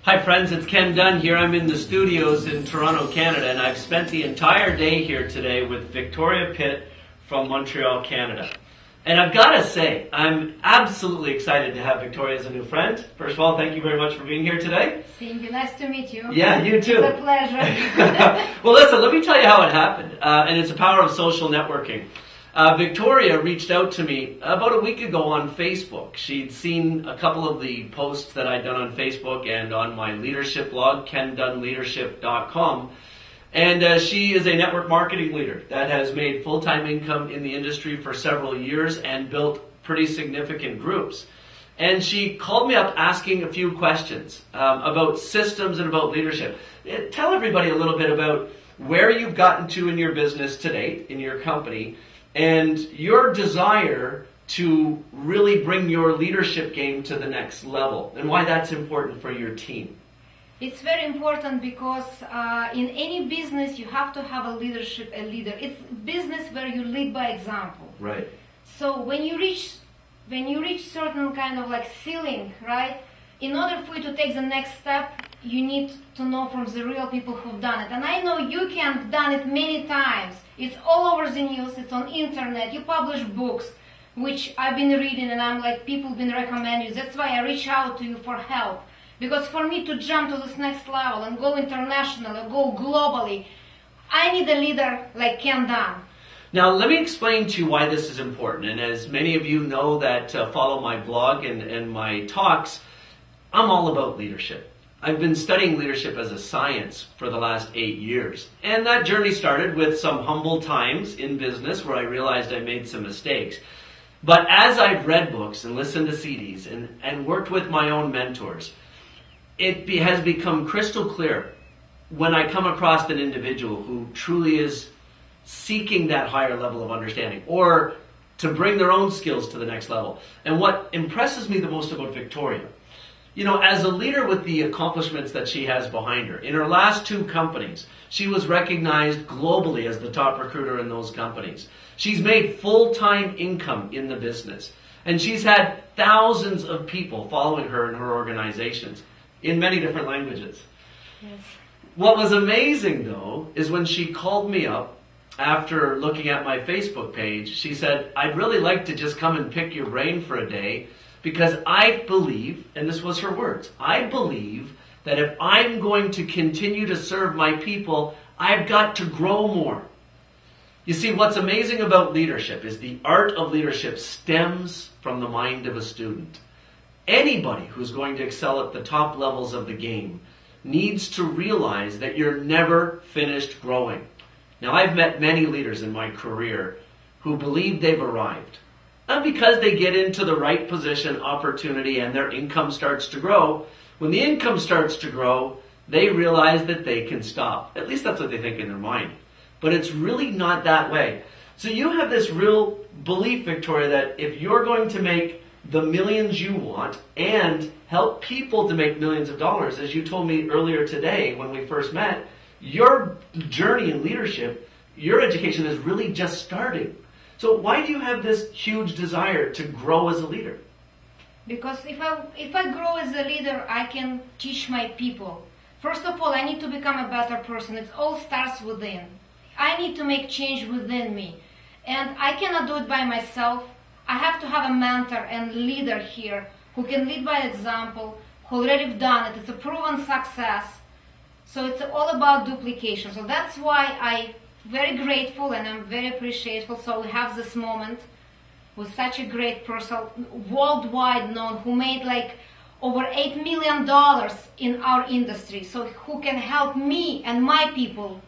Hi friends, it's Ken Dunn here. I'm in the studios in Toronto, Canada, and I've spent the entire day here today with Victoria Pitt from Montreal, Canada. And I've got to say, I'm absolutely excited to have Victoria as a new friend. First of all, thank you very much for being here today. Thank you. Nice to meet you. Yeah, you too. It's a pleasure. Well, listen, let me tell you how it happened. And it's the power of social networking. Victoria reached out to me about a week ago on Facebook. She'd seen a couple of the posts that I'd done on Facebook and on my leadership blog, kendunnleadership.com. And she is a network marketing leader that has made full-time income in the industry for several years and built pretty significant groups. And she called me up asking a few questions about systems and about leadership. Tell everybody a little bit about where you've gotten to in your business to date, in your company, and your desire to really bring your leadership game to the next level, and why that's important for your team. It's very important because in any business you have to have a leader. It's business where you lead by example. Right. So when you reach certain kind of like ceiling, right? In order for you to take the next step, you need to know from the real people who've done it. And I know you can done it many times. It's all over the news, it's on internet, you publish books, which I've been reading, and I'm like, people been recommending you. That's why I reach out to you for help. Because for me to jump to this next level and go international or go globally, I need a leader like Ken Dunn. Now, let me explain to you why this is important. And as many of you know that follow my blog and my talks, I'm all about leadership. I've been studying leadership as a science for the last 8 years. And that journey started with some humble times in business where I realized I made some mistakes. But as I've read books and listened to CDs and worked with my own mentors, it has become crystal clear when I come across an individual who truly is seeking that higher level of understanding or to bring their own skills to the next level. And what impresses me the most about Victoria, you know, as a leader with the accomplishments that she has behind her, in her last 2 companies, she was recognized globally as the top recruiter in those companies. She's made full-time income in the business. And she's had thousands of people following her in her organizations in many different languages. Yes. What was amazing, though, is when she called me up after looking at my Facebook page, she said, I'd really like to just come and pick your brain for a day, because I believe, and this was her words, I believe that if I'm going to continue to serve my people, I've got to grow more. You see, what's amazing about leadership is the art of leadership stems from the mind of a student. Anybody who's going to excel at the top levels of the game needs to realize that you're never finished growing. Now, I've met many leaders in my career who believe they've arrived. Not because they get into the right position, opportunity, and their income starts to grow. When the income starts to grow, they realize that they can stop. At least that's what they think in their mind. But it's really not that way. So you have this real belief, Victoria, that if you're going to make the millions you want and help people to make millions of dollars, as you told me earlier today when we first met, your journey in leadership, your education is really just starting. So why do you have this huge desire to grow as a leader? Because if I grow as a leader, I can teach my people. First of all, I need to become a better person. It all starts within. I need to make change within me. And I cannot do it by myself. I have to have a mentor and leader here who can lead by example, who already done it. It's a proven success. So it's all about duplication. So that's why I'm very grateful and I'm very appreciative. So we have this moment with such a great person, worldwide known, who made like over $8 million in our industry. So who can help me and my people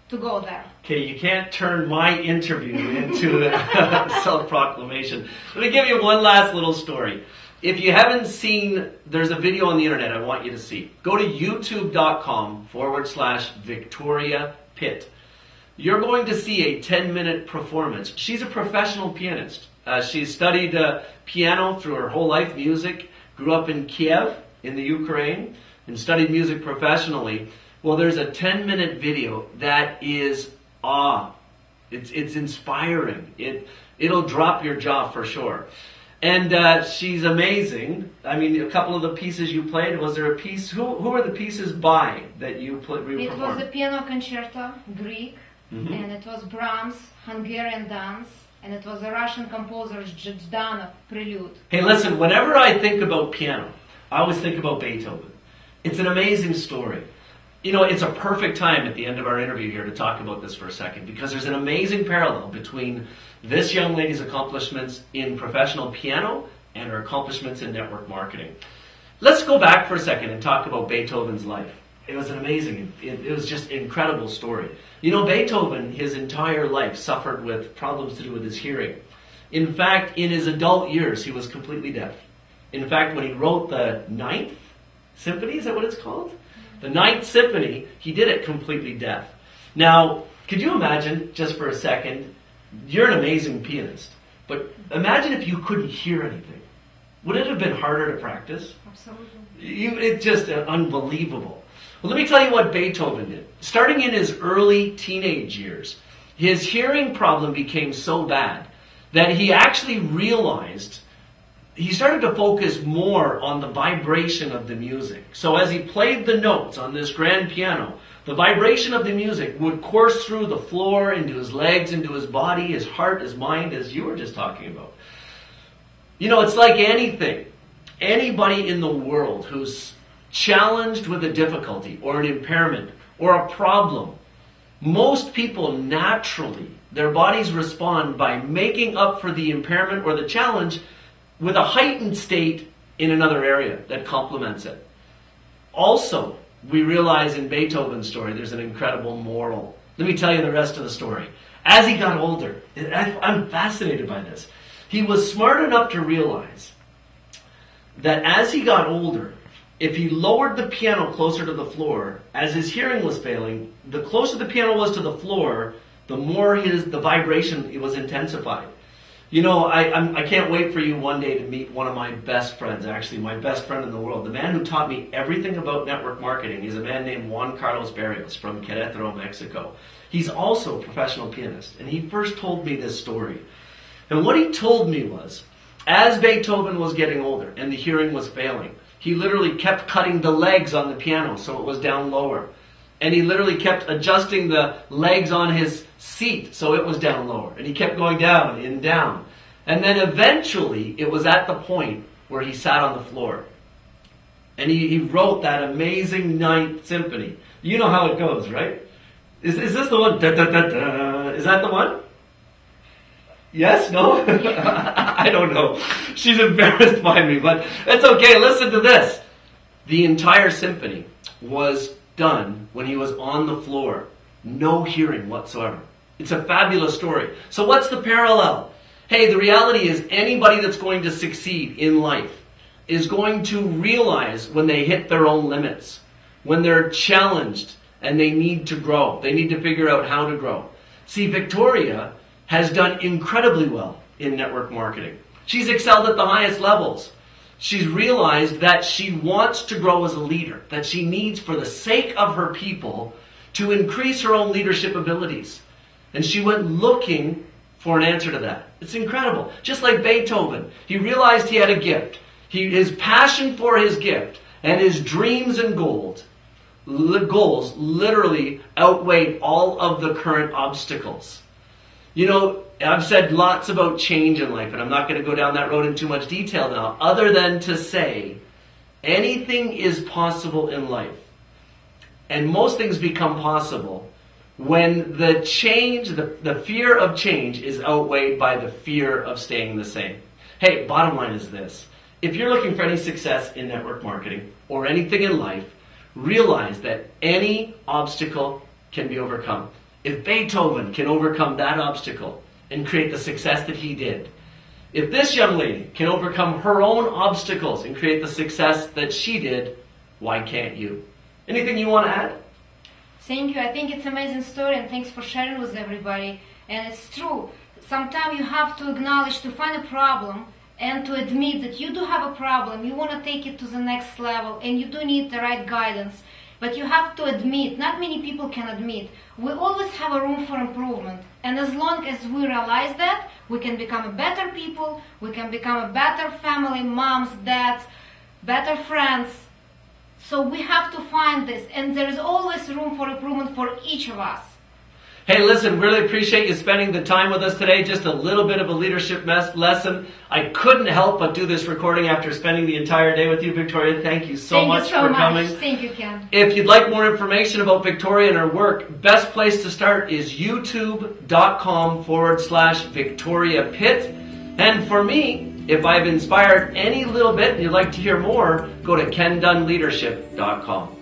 to go there. Okay, you can't turn my interview into a self-proclamation. Let me give you one last little story. If you haven't seen, there's a video on the internet I want you to see. Go to youtube.com/Victoria Pitt. You're going to see a 10-minute performance. She's a professional pianist. She's studied piano through her whole life, music, grew up in Kiev in the Ukraine, and studied music professionally. Well, there's a 10-minute video that is awe. It's inspiring. It'll drop your jaw for sure. And she's amazing. I mean, a couple of the pieces you played, was there a piece, who were the pieces by that you performed? It was a piano concerto, Greek, Mm-hmm. and it was Brahms, Hungarian dance, and it was a Russian composer, Dunn, prelude. Hey, listen, whenever I think about piano, I always think about Beethoven. It's an amazing story. You know, it's a perfect time at the end of our interview here to talk about this for a second, because there's an amazing parallel between this young lady's accomplishments in professional piano and her accomplishments in network marketing. Let's go back for a second and talk about Beethoven's life. It was an amazing, it was just an incredible story. You know, Beethoven, his entire life, suffered with problems to do with his hearing. In fact, in his adult years, he was completely deaf. In fact, when he wrote the Ninth Symphony, is that what it's called? The Ninth Symphony, he did it completely deaf. Now, could you imagine, just for a second, you're an amazing pianist, but imagine if you couldn't hear anything. Would it have been harder to practice? Absolutely. It's just unbelievable. Well, let me tell you what Beethoven did. Starting in his early teenage years, his hearing problem became so bad that he actually realized he started to focus more on the vibration of the music. So as he played the notes on this grand piano, the vibration of the music would course through the floor, into his legs, into his body, his heart, his mind, as you were just talking about. You know, it's like anything. Anybody in the world who's challenged with a difficulty or an impairment or a problem, most people naturally, their bodies respond by making up for the impairment or the challenge with a heightened state in another area that complements it. Also, we realize in Beethoven's story there's an incredible moral. Let me tell you the rest of the story. As he got older, I'm fascinated by this. He was smart enough to realize that as he got older, if he lowered the piano closer to the floor, as his hearing was failing, the closer the piano was to the floor, the more the vibration was intensified. You know, I can't wait for you one day to meet one of my best friends, actually my best friend in the world. The man who taught me everything about network marketing is a man named Juan Carlos Barrios from Querétaro, Mexico. He's also a professional pianist, and he first told me this story. And what he told me was, as Beethoven was getting older and the hearing was failing, he literally kept cutting the legs on the piano so it was down lower. And he literally kept adjusting the legs on his seat so it was down lower. And he kept going down and down. And then eventually it was at the point where he sat on the floor. And he wrote that amazing Ninth Symphony. You know how it goes, right? Is this the one? Da, da, da, da. Is that the one? Yes? No? I don't know. She's embarrassed by me, but it's okay. Listen to this. The entire symphony was done when he was on the floor. No hearing whatsoever. It's a fabulous story. So what's the parallel? Hey, the reality is anybody that's going to succeed in life is going to realize when they hit their own limits, when they're challenged and they need to grow. They need to figure out how to grow. See, Victoria has done incredibly well in network marketing. She's excelled at the highest levels. She's realized that she wants to grow as a leader, that she needs, for the sake of her people, to increase her own leadership abilities. And she went looking for an answer to that. It's incredible. Just like Beethoven, he realized he had a gift. His passion for his gift and his dreams and goals literally outweighed all of the current obstacles. You know, I've said lots about change in life, and I'm not going to go down that road in too much detail now, other than to say anything is possible in life. And most things become possible when the change, the fear of change is outweighed by the fear of staying the same. Hey, bottom line is this. If you're looking for any success in network marketing or anything in life, realize that any obstacle can be overcome. If Beethoven can overcome that obstacle and create the success that he did, if this young lady can overcome her own obstacles and create the success that she did, why can't you? Anything you want to add? Thank you. I think it's an amazing story, and thanks for sharing with everybody. And it's true. Sometimes you have to acknowledge, to find a problem, and to admit that you do have a problem. You want to take it to the next level, and you do need the right guidance. But you have to admit, not many people can admit, we always have a room for improvement. And as long as we realize that, we can become a better people, we can become a better family, moms, dads, better friends. So we have to find this, and there is always room for improvement for each of us. Hey, listen, really appreciate you spending the time with us today. Just a little bit of a leadership lesson. I couldn't help but do this recording after spending the entire day with you, Victoria. Thank you so much for coming. Thank you, Ken. If you'd like more information about Victoria and her work, best place to start is youtube.com/Victoria Pitt. And for me, if I've inspired any little bit and you'd like to hear more, go to KenDunnLeadership.com.